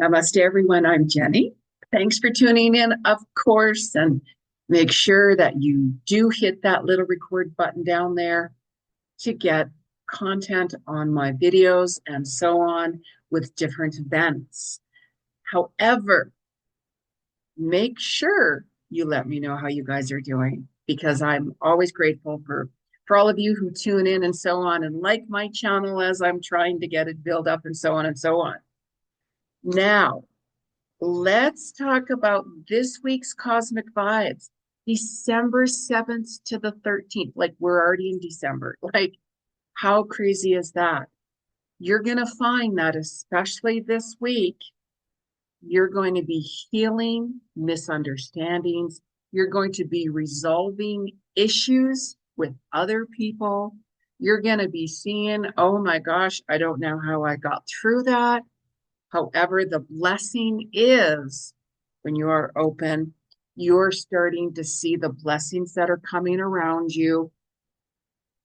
Namaste, everyone. I'm Jenny. Thanks for tuning in, of course, and make sure that you do hit that little record button down there to get content on my videos and so on with different events. However, make sure you let me know how you guys are doing because I'm always grateful for all of you who tune in and so on and like my channel as I'm trying to get it built up and so on and so on. Now, let's talk about this week's Cosmic Vibes, December 7th to the 13th. Like, we're already in December. Like, how crazy is that? You're going to find that, especially this week, you're going to be healing misunderstandings. You're going to be resolving issues with other people. You're going to be seeing, oh my gosh, I don't know how I got through that. However, the blessing is when you are open, you're starting to see the blessings that are coming around you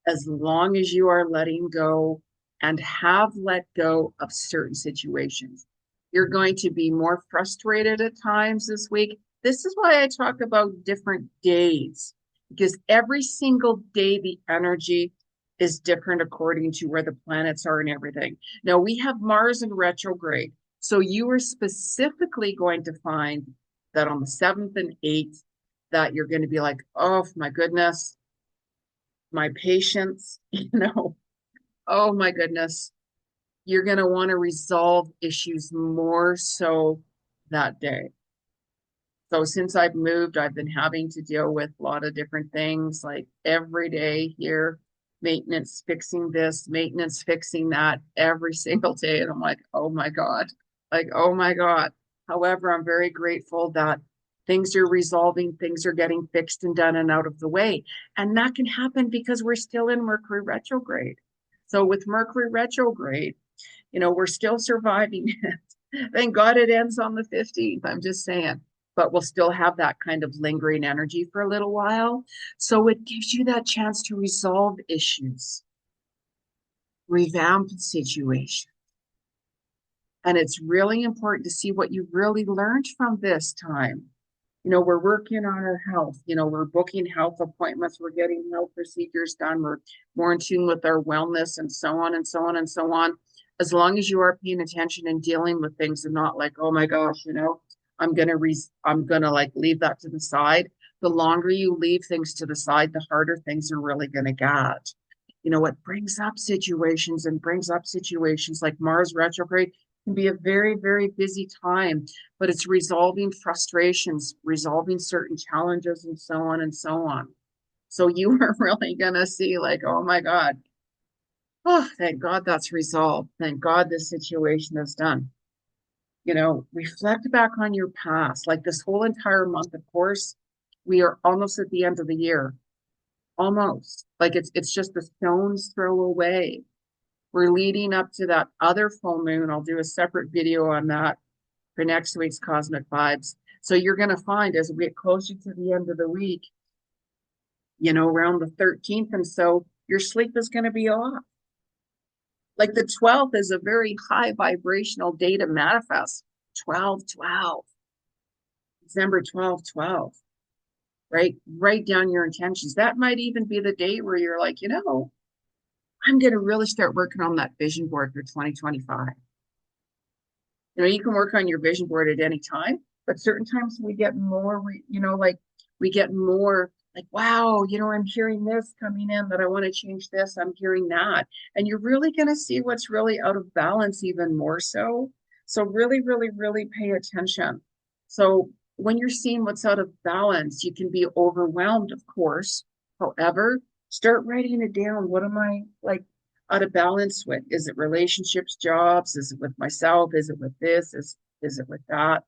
as long as you are letting go and have let go of certain situations. You're going to be more frustrated at times this week. This is why I talk about different days, because every single day the energy is different according to where the planets are and everything. Now we have Mars in retrograde. So you are specifically going to find that on the 7th and 8th, that you're going to be like, oh my goodness, my patience, oh my goodness, you're going to want to resolve issues more so that day. So since I've moved, I've been having to deal with a lot of different things like every day here, maintenance, fixing this, maintenance, fixing that every single day. And I'm like, oh my God, like, oh my God. However, I'm very grateful that things are resolving, things are getting fixed and done and out of the way. And that can happen because we're still in Mercury retrograde. So with Mercury retrograde, we're still surviving it. Thank God it ends on the 15th. I'm just saying. But we'll still have that kind of lingering energy for a little while. So it gives you that chance to resolve issues, revamp situations. And it's really important to see what you really learned from this time. We're working on our health. We're booking health appointments. We're getting health procedures done. We're more in tune with our wellness and so on and so on and so on. As long as you are paying attention and dealing with things and not like, oh my gosh, I'm gonna like leave that to the side. The longer you leave things to the side, the harder things are really gonna get. What brings up situations and brings up situations like Mars retrograde can be a very, very busy time, but it's resolving frustrations, resolving certain challenges, and so on and so on. So you are really going to see, like, oh my God, oh, thank God that's resolved. Thank God this situation is done. Reflect back on your past. Like this whole entire month, of course, we are almost at the end of the year. Almost. Like it's just a stone's throw away. We're leading up to that other full moon. I'll do a separate video on that for next week's Cosmic Vibes. So you're going to find as we get closer to the end of the week, around the 13th and so, your sleep is going to be off. Like the 12th is a very high vibrational day to manifest. 12/12, December 12/12, right? Write down your intentions. That might even be the day where you're like, I'm going to really start working on that vision board for 2025. You can work on your vision board at any time, but certain times we get more, like we get more like, wow, I'm hearing this coming in that I want to change this. I'm hearing that. And you're really going to see what's really out of balance even more so. So really, really, really pay attention. So when you're seeing what's out of balance, you can be overwhelmed, of course. However, start writing it down. What am I like out of balance with? Is it relationships, jobs? Is it with myself? Is it with this? Is it with that?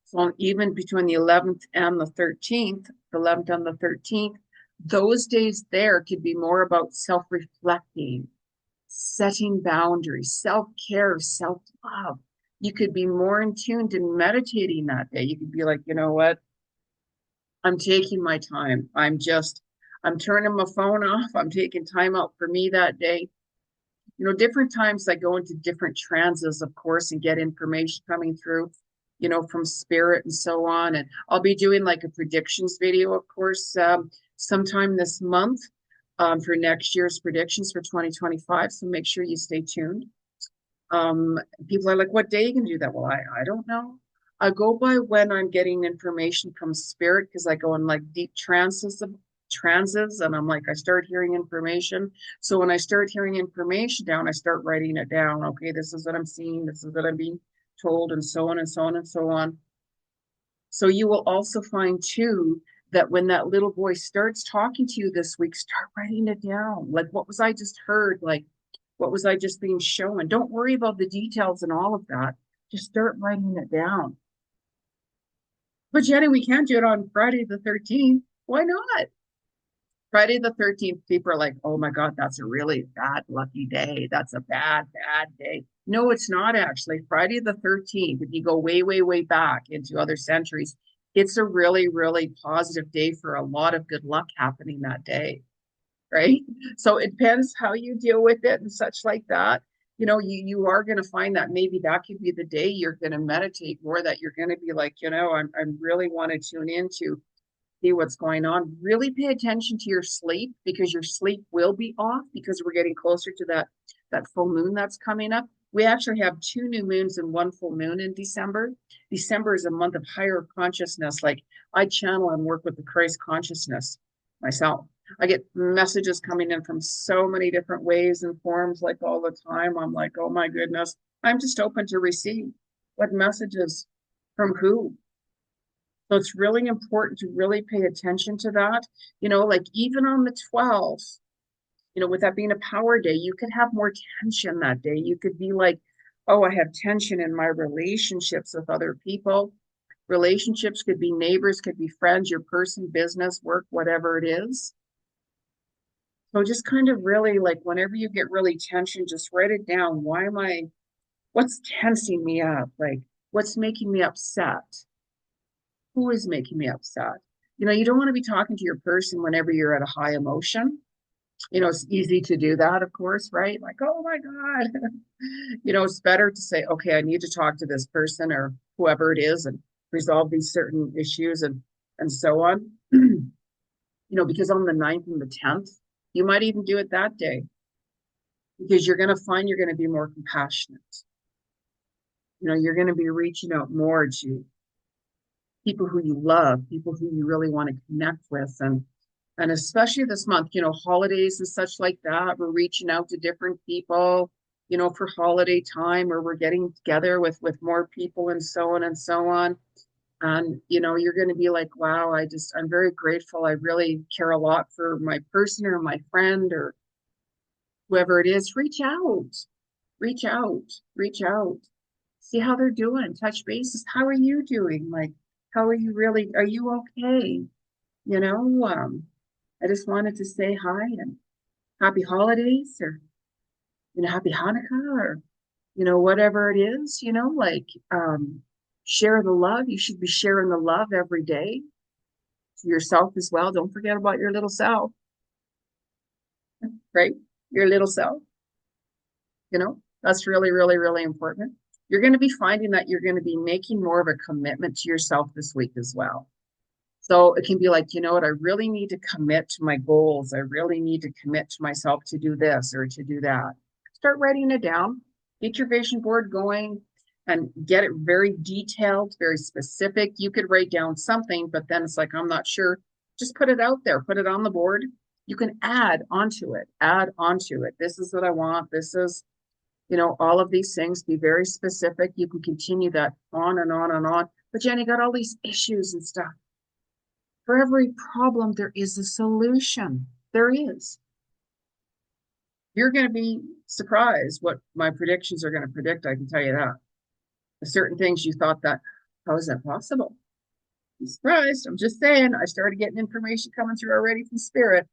So even between the 11th and the 13th, the 11th and the 13th, those days there could be more about self-reflecting, setting boundaries, self-care, self-love. You could be more in tune to meditating that day. You could be like, you know what? I'm taking my time. I'm turning my phone off. I'm taking time out for me that day. different times I go into different transes, of course, and get information coming through, from spirit and so on. And I'll be doing like a predictions video, of course, sometime this month, for next year's predictions for 2025. So make sure you stay tuned. Um, People are like, what day you can do that? Well, I don't know. I go by when I'm getting information from spirit, because I go in like deep trances, and I'm like, I start hearing information. So when I start hearing information down, I start writing it down. Okay, this is what I'm seeing, this is what I'm being told, and so on and so on and so on. So you will also find too that when that little voice starts talking to you this week, start writing it down. Like, what was I just heard? Like, what was I just being shown? Don't worry about the details and all of that. Just start writing it down. But Jenny, we can't do it on Friday the 13th. Why not? Friday the 13th, people are like, oh my God, that's a really bad lucky day. That's a bad, bad day. No, it's not actually. Friday the 13th, if you go way, way, way back into other centuries, it's a really, really positive day for a lot of good luck happening that day, right? So it depends how you deal with it and such like that. You are going to find that maybe that could be the day you're going to meditate more, that you're going to be like, I'm really want to tune into see what's going on. Really pay attention to your sleep, because your sleep will be off, because we're getting closer to that full moon that's coming up. We actually have two new moons and one full moon in December. December is a month of higher consciousness. Like, I channel and work with the Christ consciousness myself. I get messages coming in from so many different ways and forms, like all the time. I'm like, oh my goodness, I'm just open to receive what messages from who. So it's really important to really pay attention to that. Like even on the 12th, with that being a power day, you could have more tension that day. You could be like, oh, I have tension in my relationships with other people. Relationships could be neighbors, could be friends, your person, business, work, whatever it is. So just kind of really like whenever you get really tension, just write it down. What's tensing me up? Like, what's making me upset? Who is making me upset? You don't want to be talking to your person whenever you're at a high emotion. It's easy to do that, of course, right? Like, oh my God. It's better to say, okay, I need to talk to this person or whoever it is and resolve these certain issues and so on. Because on the 9th and the 10th, you might even do it that day, because you're going to find you're going to be more compassionate. You're going to be reaching out more to people who you love, people who you really want to connect with. And especially this month, holidays and such like that, we're reaching out to different people, for holiday time, or we're getting together with more people and so on and so on. And, you're going to be like, wow, I'm very grateful. I really care a lot for my person or my friend or whoever it is. Reach out, reach out, reach out. See how they're doing, touch bases. How are you doing? Like, are you okay? You know, um, I just wanted to say hi and happy holidays, or, happy Hanukkah, or, whatever it is, share the love. You should be sharing the love every day to yourself as well. Don't forget about your little self, right? Your little self, that's really, really, really important. You're going to be finding that you're going to be making more of a commitment to yourself this week as well. So it can be like, you know what, I really need to commit to my goals. I really need to commit to myself to do this or to do that. Start writing it down. Get your vision board going and get it very detailed, very specific. You could write down something, but then it's like, I'm not sure. Just put it out there, put it on the board. You can add onto it, add onto it. This is what I want. This is, all of these things. Be very specific. You can continue that on and on and on. But Jenny got all these issues and stuff. For every problem, there is a solution. There is. You're going to be surprised what my predictions are going to predict. I can tell you that. Certain things you thought that, how is that possible? I'm surprised. I'm just saying. I started getting information coming through already from Spirit,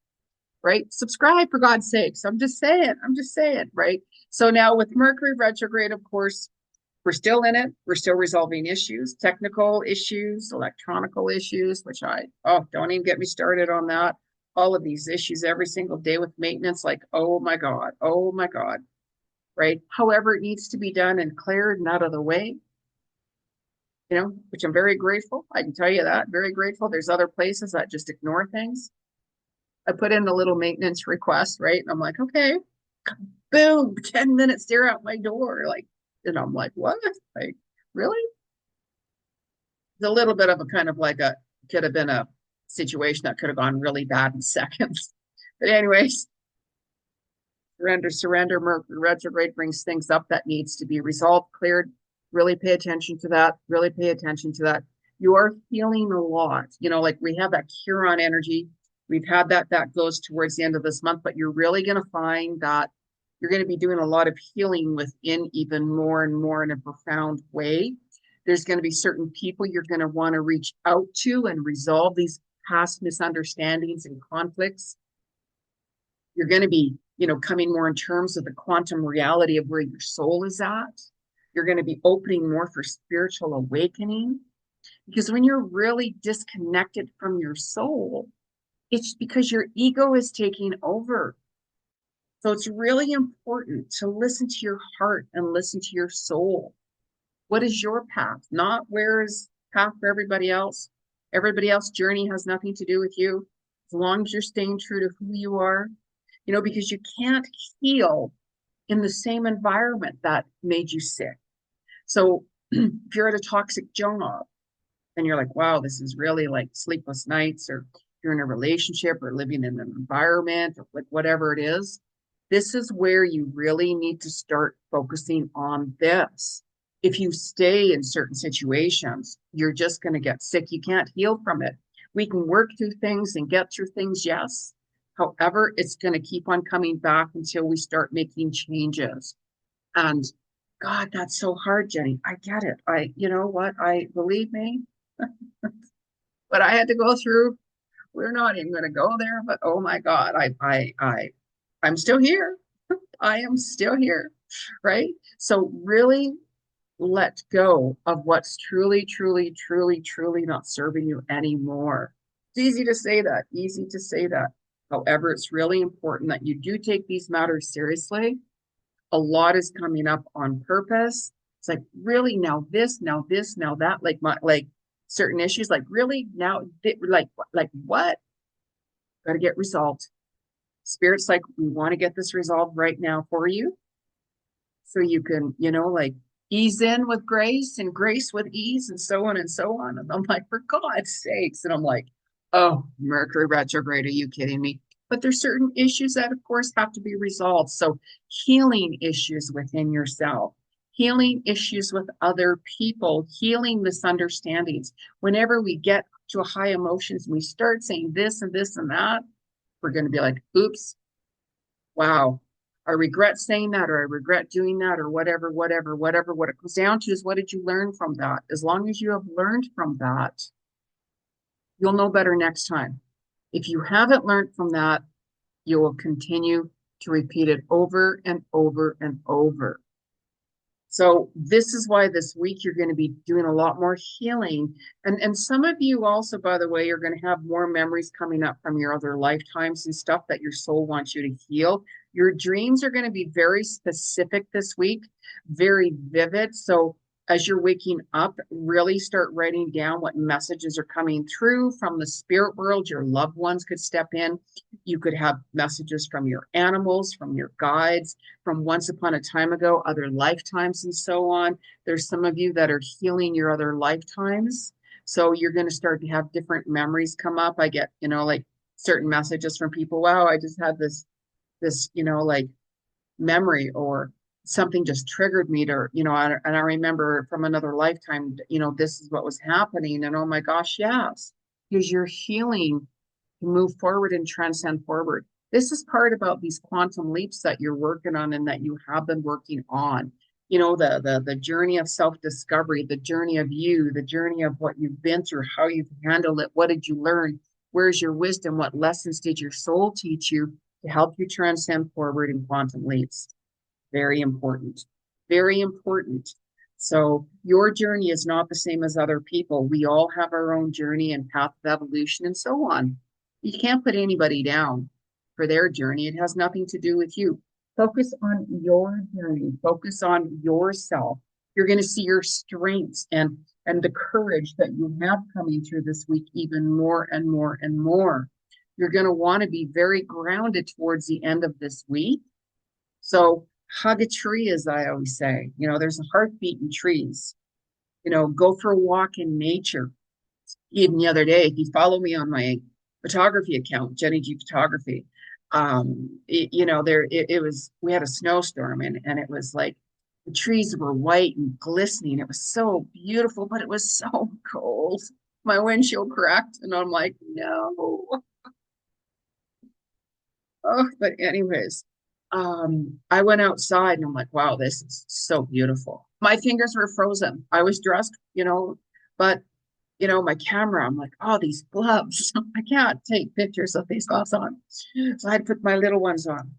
right? Subscribe for God's sakes. I'm just saying. I'm just saying, right? So now with Mercury retrograde, of course, we're still in it. We're still resolving issues, technical issues, electronical issues, which don't even get me started on that. All of these issues every single day with maintenance, like, oh my God, oh my God. right? However it needs to be done and cleared and out of the way, which I'm very grateful. I can tell you that, very grateful. There's other places that just ignore things. I put in a little maintenance request, right? And I'm like, okay, boom, 10 minutes, they're out my door. Like, and I'm like, what? Like, really? It's a little bit of a kind of like could have been a situation that could have gone really bad in seconds. But anyways, surrender. Mercury retrograde brings things up that needs to be resolved, cleared. Really pay attention to that. Really pay attention to that. You are feeling a lot. Like we have that Chiron energy. We've had that goes towards the end of this month, but you're really going to find that you're going to be doing a lot of healing within even more and more in a profound way. There's going to be certain people you're going to want to reach out to and resolve these past misunderstandings and conflicts. You're going to be, coming more in terms of the quantum reality of where your soul is at. You're going to be opening more for spiritual awakening. Because when you're really disconnected from your soul, it's because your ego is taking over. So it's really important to listen to your heart and listen to your soul. What is your path? Not where is path for everybody else. Everybody else's journey has nothing to do with you. As long as you're staying true to who you are, because you can't heal in the same environment that made you sick. So if you're at a toxic job and you're like, wow, this is really like sleepless nights, or you're in a relationship or living in an environment or like whatever it is, this is where you really need to start focusing on this. If you stay in certain situations, you're just going to get sick. You can't heal from it. We can work through things and get through things, yes. However, it's going to keep on coming back until we start making changes. And God, that's so hard, Jenny. I get it. You know what? Believe me, what I had to go through, we're not even going to go there, but oh my God, I'm still here. I am still here, right? So really let go of what's truly, truly, truly, truly not serving you anymore. It's easy to say that, easy to say that. However, it's really important that you do take these matters seriously. A lot is coming up on purpose. It's like, really, now this, now this, now that, like certain issues, like really now, like what? Got to get resolved. Spirit's like, we want to get this resolved right now for you. So you can, like ease in with grace and grace with ease and so on and so on. And I'm like, for God's sakes. And I'm like, oh, Mercury retrograde, are you kidding me? But there's certain issues that, of course, have to be resolved. So healing issues within yourself, healing issues with other people, healing misunderstandings. Whenever we get to high emotions, we start saying this and this and that, we're going to be like, oops, wow, I regret saying that, or I regret doing that, or whatever. What it comes down to is, what did you learn from that? As long as you have learned from that, you'll know better next time. If you haven't learned from that, you will continue to repeat it over and over and over. So this is why this week you're going to be doing a lot more healing. And some of you also, by the way, are going to have more memories coming up from your other lifetimes and stuff that your soul wants you to heal. Your dreams are going to be very specific this week, very vivid. So as you're waking up, really start writing down what messages are coming through from the spirit world. Your loved ones could step in. You could have messages from your animals, from your guides, from once upon a time ago, other lifetimes, and so on. There's some of you that are healing your other lifetimes. So you're going to start to have different memories come up. I get, like certain messages from people. Wow, I just had this, like memory, or something just triggered me to, and I remember from another lifetime, this is what was happening. And oh my gosh, yes, because you're healing to move forward and transcend forward. This is part about these quantum leaps that you're working on and that you have been working on. The journey of self-discovery, the journey of you, the journey of what you've been through, how you've handled it, what did you learn? Where's your wisdom? What lessons did your soul teach you to help you transcend forward in quantum leaps? Very important. Very important. So your journey is not the same as other people. We all have our own journey and path of evolution and so on. You can't put anybody down for their journey. It has nothing to do with you. Focus on your journey. Focus on yourself. You're going to see your strengths and the courage that you have coming through this week even more and more and more. You're going to want to be very grounded towards the end of this week. So hug a tree, as I always say. There's a heartbeat in trees. Go for a walk in nature. Even the other day, if you follow me on my photography account, Jeni Ji Photography, it was, we had a snowstorm and it was like the trees were white and glistening. It was so beautiful, but it was so cold. My windshield cracked and I'm like, no. Oh, but anyways, I went outside and I'm like, wow, this is so beautiful. My fingers were frozen. I was dressed, but my camera, I'm like, oh, these gloves. I can't take pictures of these gloves on. So I had to put my little ones on.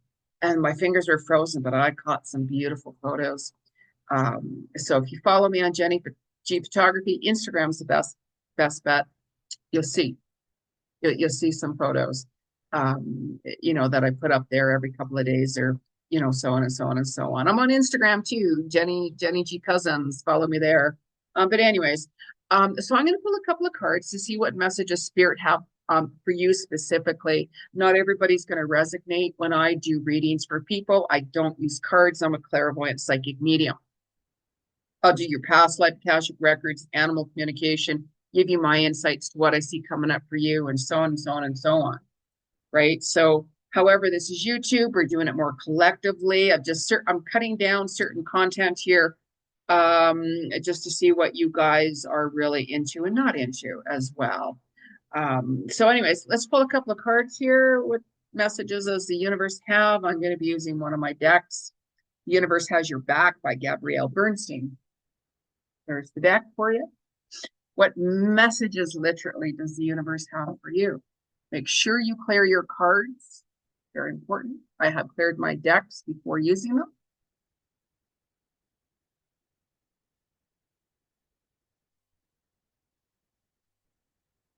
And my fingers were frozen, but I caught some beautiful photos. So if you follow me on Jeni G Photography, Instagram's the best bet. You'll see. You'll see some photos, that I put up there every couple of days or, so on and so on and so on. I'm on Instagram too, Jeni G Cousins. Follow me there. But anyways, so I'm going to pull a couple of cards to see what messages Spirit have for you specifically. Not everybody's going to resonate when I do readings for people. I don't use cards. I'm a clairvoyant psychic medium. I'll do your past life, Akashic records, animal communication, give you my insights to what I see coming up for you, and so on and so on and so on. Right? So, however, this is YouTube. We're doing it more collectively. I'm cutting down certain content here, just to see what you guys are really into and not into as well. So, anyways, let's pull a couple of cards here. What messages does the universe have? I'm going to be using one of my decks. The Universe Has Your Back by Gabrielle Bernstein. There's the deck for you. What messages literally does the universe have for you? Make sure you clear your cards. Very important. I have cleared my decks before using them.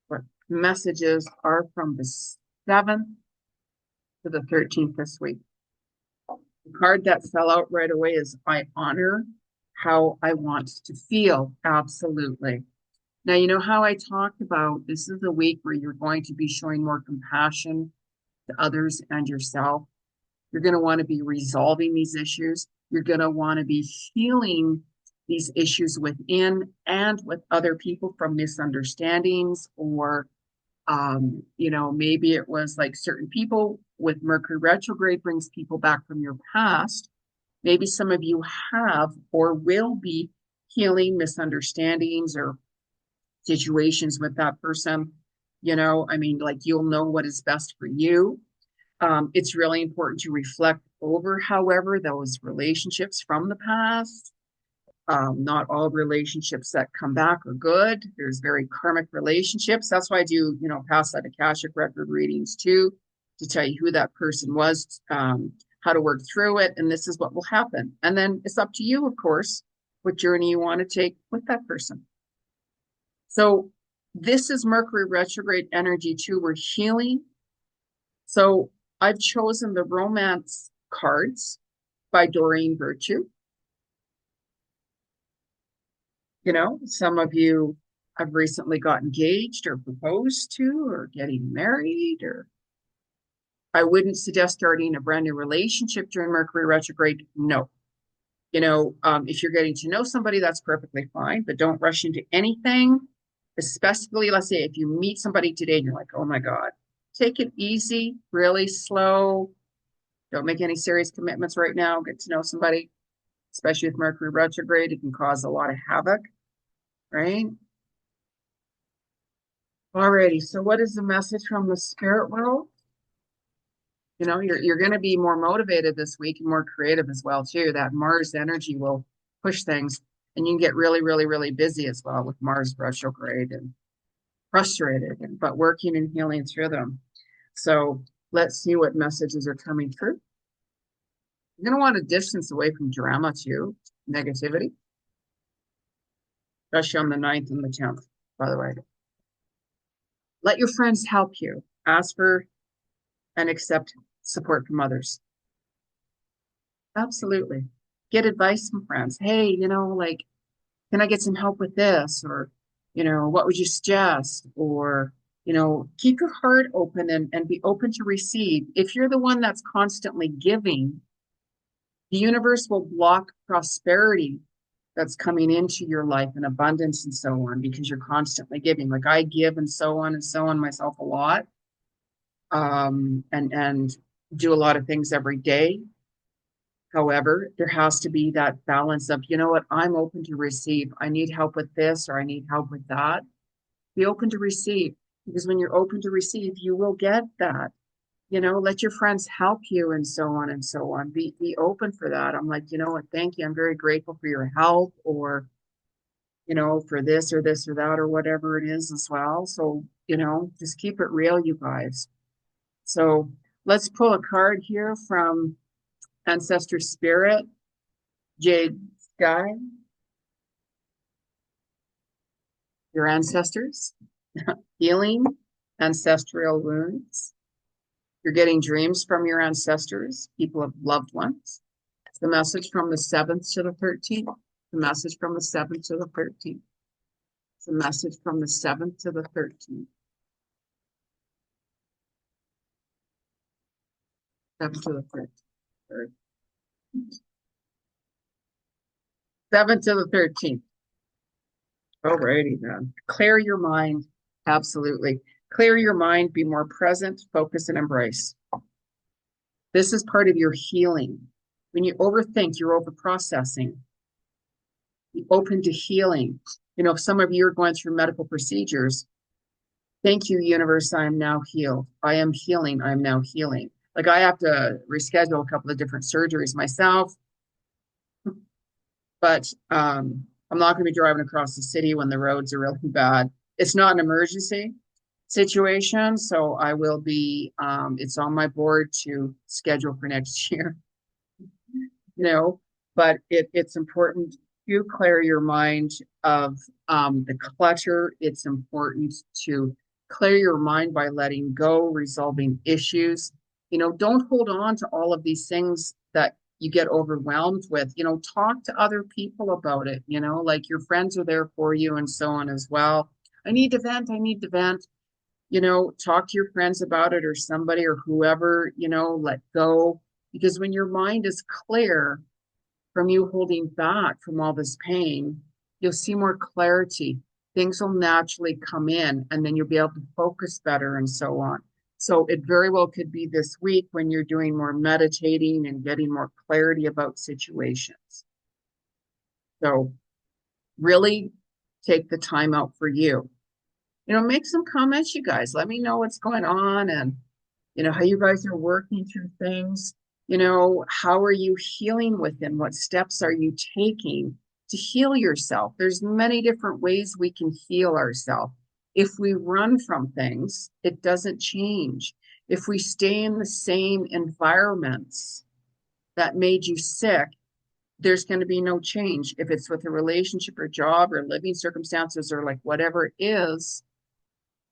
What messages are from the 7th to the 13th this week? The card that fell out right away is I honor how I want to feel. Absolutely. Now, you know how I talked about this is a week where you're going to be showing more compassion to others and yourself. You're going to want to be resolving these issues. You're going to want to be healing these issues within and with other people from misunderstandings or, maybe it was like certain people with Mercury retrograde brings people back from your past. Maybe some of you have or will be healing misunderstandings or situations with that person. Like you'll know what is best for you. It's really important to reflect over, however, those relationships from the past. Not all relationships that come back are good. There's very karmic relationships. That's why I do, past life Akashic record readings too, to tell you who that person was, how to work through it, and this is what will happen. And then it's up to you, of course, what journey you want to take with that person. So this is Mercury retrograde energy too. We're healing. So I've chosen the romance cards by Doreen Virtue. Some of you have recently got engaged or proposed to or getting married, or I wouldn't suggest starting a brand new relationship during Mercury retrograde. No. If you're getting to know somebody, that's perfectly fine, but don't rush into anything, especially, let's say, if you meet somebody today and you're like, oh my God, take it easy, really slow. Don't make any serious commitments right now. Get to know somebody, especially with Mercury retrograde. It can cause a lot of havoc, right? Alrighty, so what is the message from the spirit world? You're going to be more motivated this week and more creative as well too. That Mars energy will push things, and you can get really, really, really busy as well with Mars retrograde and frustrated, but working and healing through them. So let's see what messages are coming through. You're going to want to distance away from drama too, negativity, especially on the 9th and the 10th, by the way. Let your friends help you. Ask for and accept support from others. Absolutely. Get advice from friends. Hey, like, can I get some help with this? Or, what would you suggest? Or, keep your heart open and be open to receive. If you're the one that's constantly giving, the universe will block prosperity that's coming into your life and abundance and so on because you're constantly giving. Like I give and so on myself a lot, and do a lot of things every day. However, there has to be that balance of, you know what, I'm open to receive. I need help with this or I need help with that. Be open to receive because when you're open to receive, you will get that. Let your friends help you and so on and so on. Be open for that. I'm like, you know what, thank you. I'm very grateful for your help or, for this or this or that or whatever it is as well. So, just keep it real, you guys. So let's pull a card here from Ancestor Spirit, Jade Sky, your ancestors, healing ancestral wounds. You're getting dreams from your ancestors, people of loved ones. It's the message from the 7th to the 13th. The message from the 7th to the 13th. It's the message from the 7th to the 13th. 7th to the 13th. 7th to the 13th. Alrighty then. Clear your mind. Absolutely. Clear your mind, be more present, focus, and embrace. This is part of your healing. When you overthink, you're over processing. Be open to healing. Some of you are going through medical procedures. Thank you, universe. I am now healed. I am healing. I am now healing. Like I have to reschedule a couple of different surgeries myself, but I'm not going to be driving across the city when the roads are really bad. It's not an emergency situation, so I will be. It's on my board to schedule for next year. But it's important to clear your mind of the clutter. It's important to clear your mind by letting go, resolving issues. Don't hold on to all of these things that you get overwhelmed with. Talk to other people about it. Like your friends are there for you and so on as well. I need to vent. I need to vent. Talk to your friends about it or somebody or whoever, let go. Because when your mind is clear, from you holding back from all this pain, you'll see more clarity. Things will naturally come in, and then you'll be able to focus better and so on. So it very well could be this week when you're doing more meditating and getting more clarity about situations. So really take the time out for you. Make some comments, you guys. Let me know what's going on and how you guys are working through things. How are you healing within? What steps are you taking to heal yourself? There's many different ways we can heal ourselves. If we run from things, it doesn't change. If we stay in the same environments that made you sick, there's going to be no change. If it's with a relationship or job or living circumstances or like whatever it is,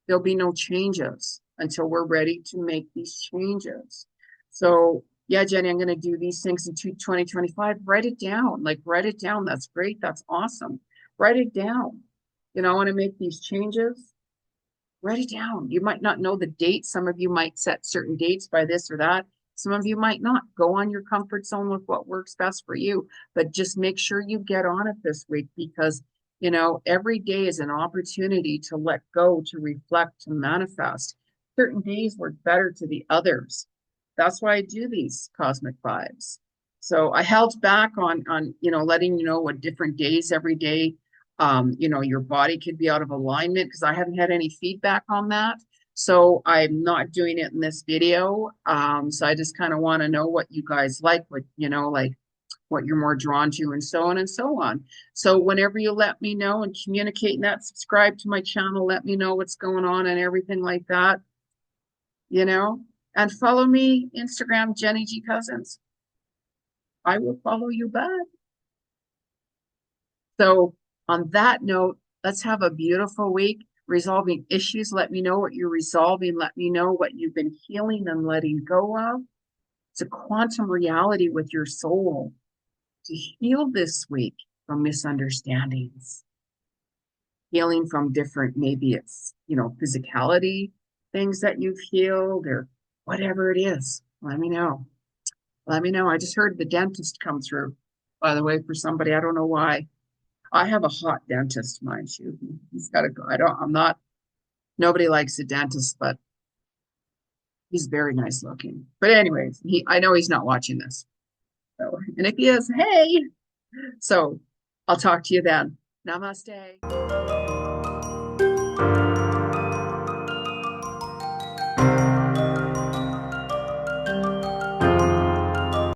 there'll be no changes until we're ready to make these changes. So yeah, Jenny, I'm going to do these things in 2025. Write it down. Like, write it down. That's great. That's awesome. Write it down. I want to make these changes. Write it down. You might not know the date. Some of you might set certain dates by this or that. Some of you might not. Go on your comfort zone with what works best for you. But just make sure you get on it this week because, every day is an opportunity to let go, to reflect, to manifest. Certain days work better to the others. That's why I do these cosmic vibes. So I held back on letting you know what different days every day your body could be out of alignment because I haven't had any feedback on that. So I'm not doing it in this video. So I just kind of want to know what you guys like, what you're more drawn to and so on and so on. So whenever you let me know and communicate that, subscribe to my channel, let me know what's going on and everything like that, and follow me, Instagram, Jeni Ji Cousins. I will follow you back. So on that note, let's have a beautiful week resolving issues. Let me know what you're resolving. Let me know what you've been healing and letting go of. It's a quantum reality with your soul to heal this week from misunderstandings, healing from different, maybe it's, physicality, things that you've healed or whatever it is. Let me know. Let me know. I just heard the dentist come through, by the way, for somebody. I don't know why. I have a hot dentist, mind you. He's got to go. I'm not, nobody likes a dentist, but he's very nice looking. But anyways, I know he's not watching this. So, and if he is, hey. So I'll talk to you then. Namaste.